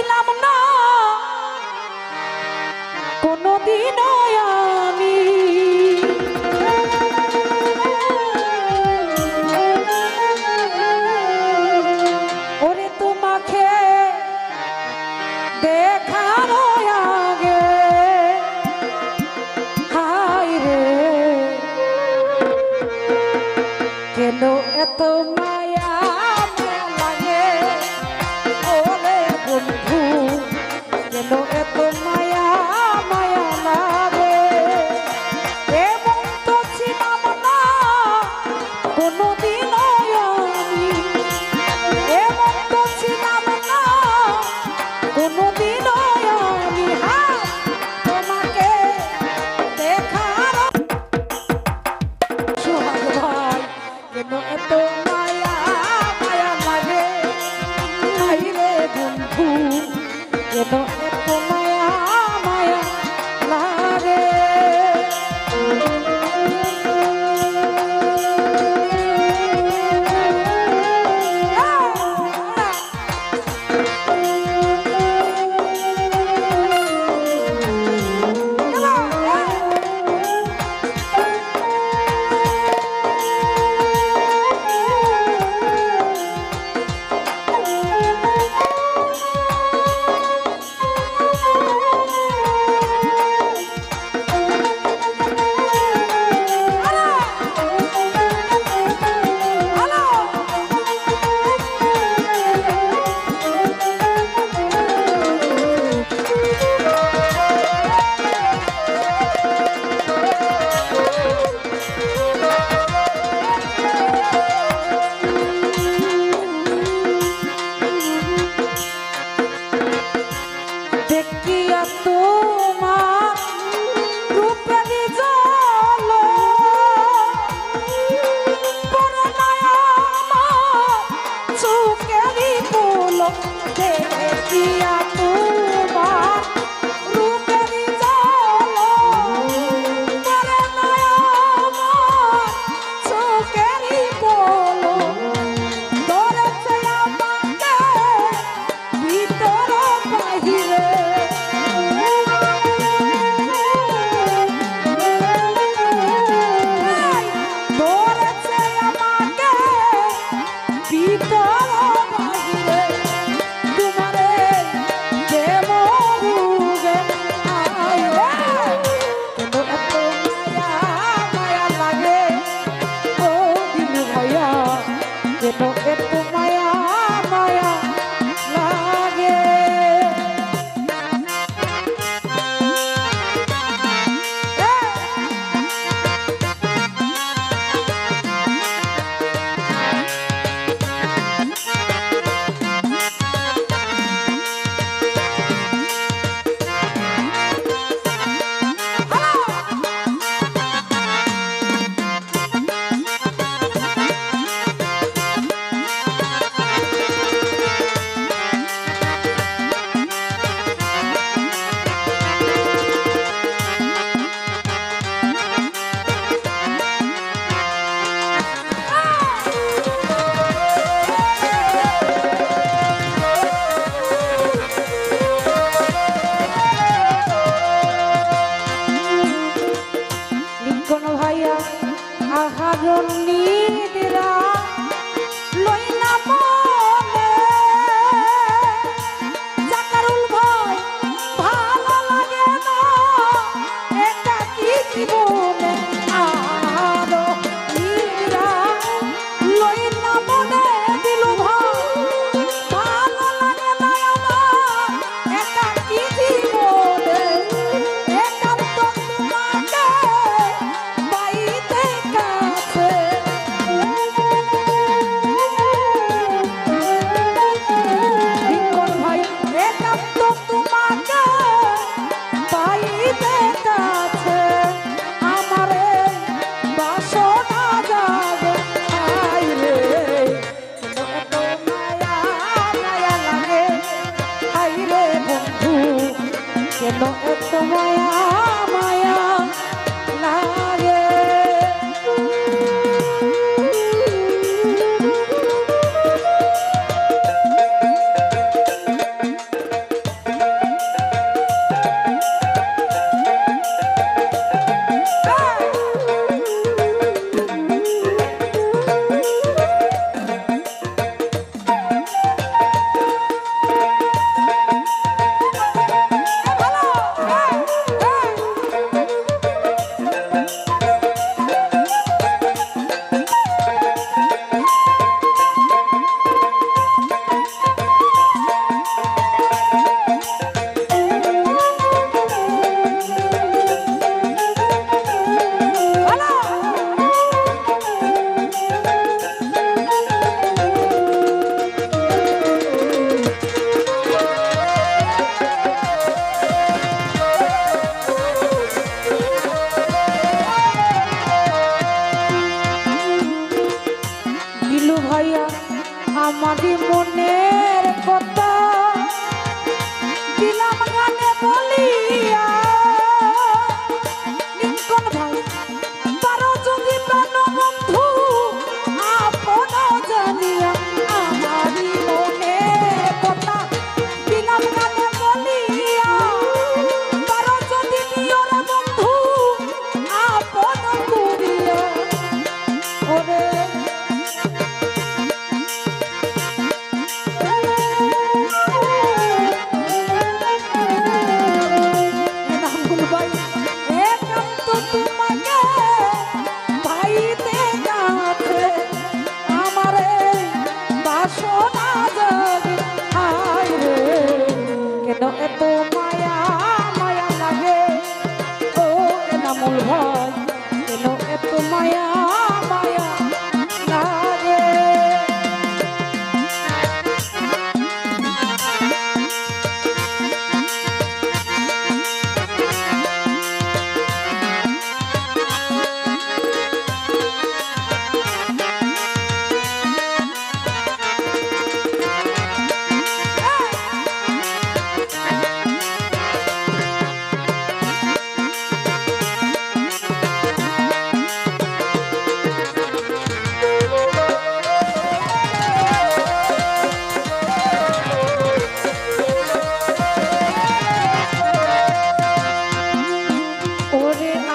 ছিলাম না কোনোদিনও আমি। ওরে তোমাকে দেখার আগে হায় রে কেন এত মায়া মায়া লাগে ওরে বন্ধু কেন এত মায়া মায়া লাগে এমন তো ছিলাম না কোনোদিনও আমি এমন তো ছিলাম না কোনোদিনও আমি তোমাকে দেখার সোহাগ ভাই কেন এত মায়া মায়া লাগে হায় রে বন্ধু কেন এত মায়া মায়া লাগে দেখিয়া তোমার রূপের জল পড়ে না আমার চোখেরই পলক দেখিয়া তোমার রূপের জল পড়ে না আমার চোখেরই পলক ধরেছে আমাকে ভিতর বাহিরে এত মায়া মায়া লাগে আহারণ নিদ্রা লইলা মনে জাকারুল ভাই ভালো লাগে না একাকী জীবনে আহারণ নিদ্রা লইলা মনে দিলু ভাই ভালো লাগে না আমার একাকী জীবনে একান্ত তোমাকে পাইতে কাছে কেন এত মায়া মায়া লাগে ও এনামুল ভাই কেন এত মায়া মায়া লাগে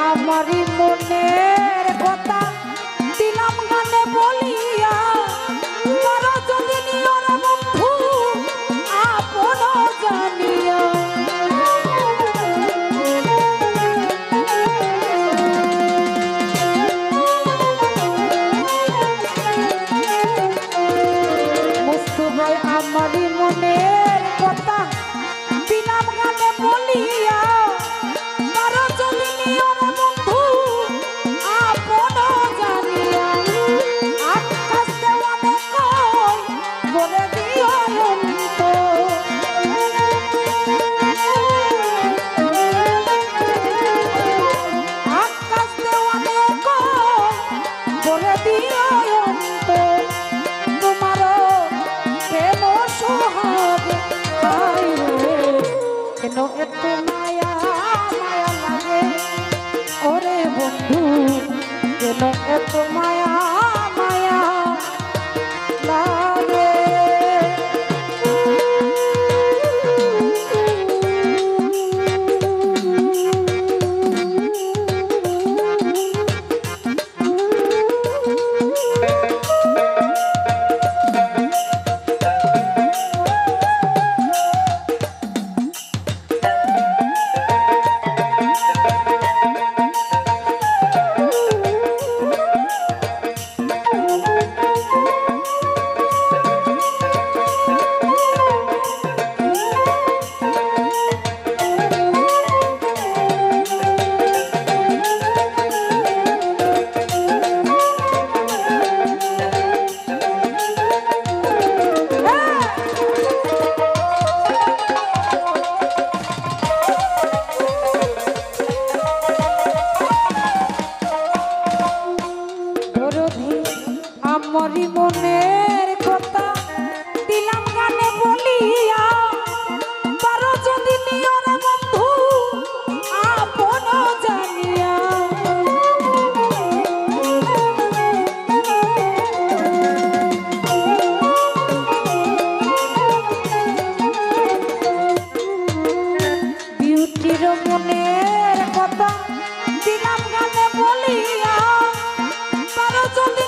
আমারই মনের কথা দিলাম গানে বলিয়া বড় যদি নিয়র বন্ধু আপন জানিয়া মুস্তফা আমারই মনের কথা দিলাম গানে বলিয়া বড় যদি নিয়র কেন এত মায়া মায়া লাগে ওরে বন্ধু কেন এত মায়া মায়া লাগে আমারই মনের কথা দিলাম গানে বলিয়া পারো যদি নিয়র বন্ধু আপন জানিয়া বিউটির মনের কথা দিলাম গানে বলিয়া পারো যদি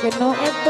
কেন এত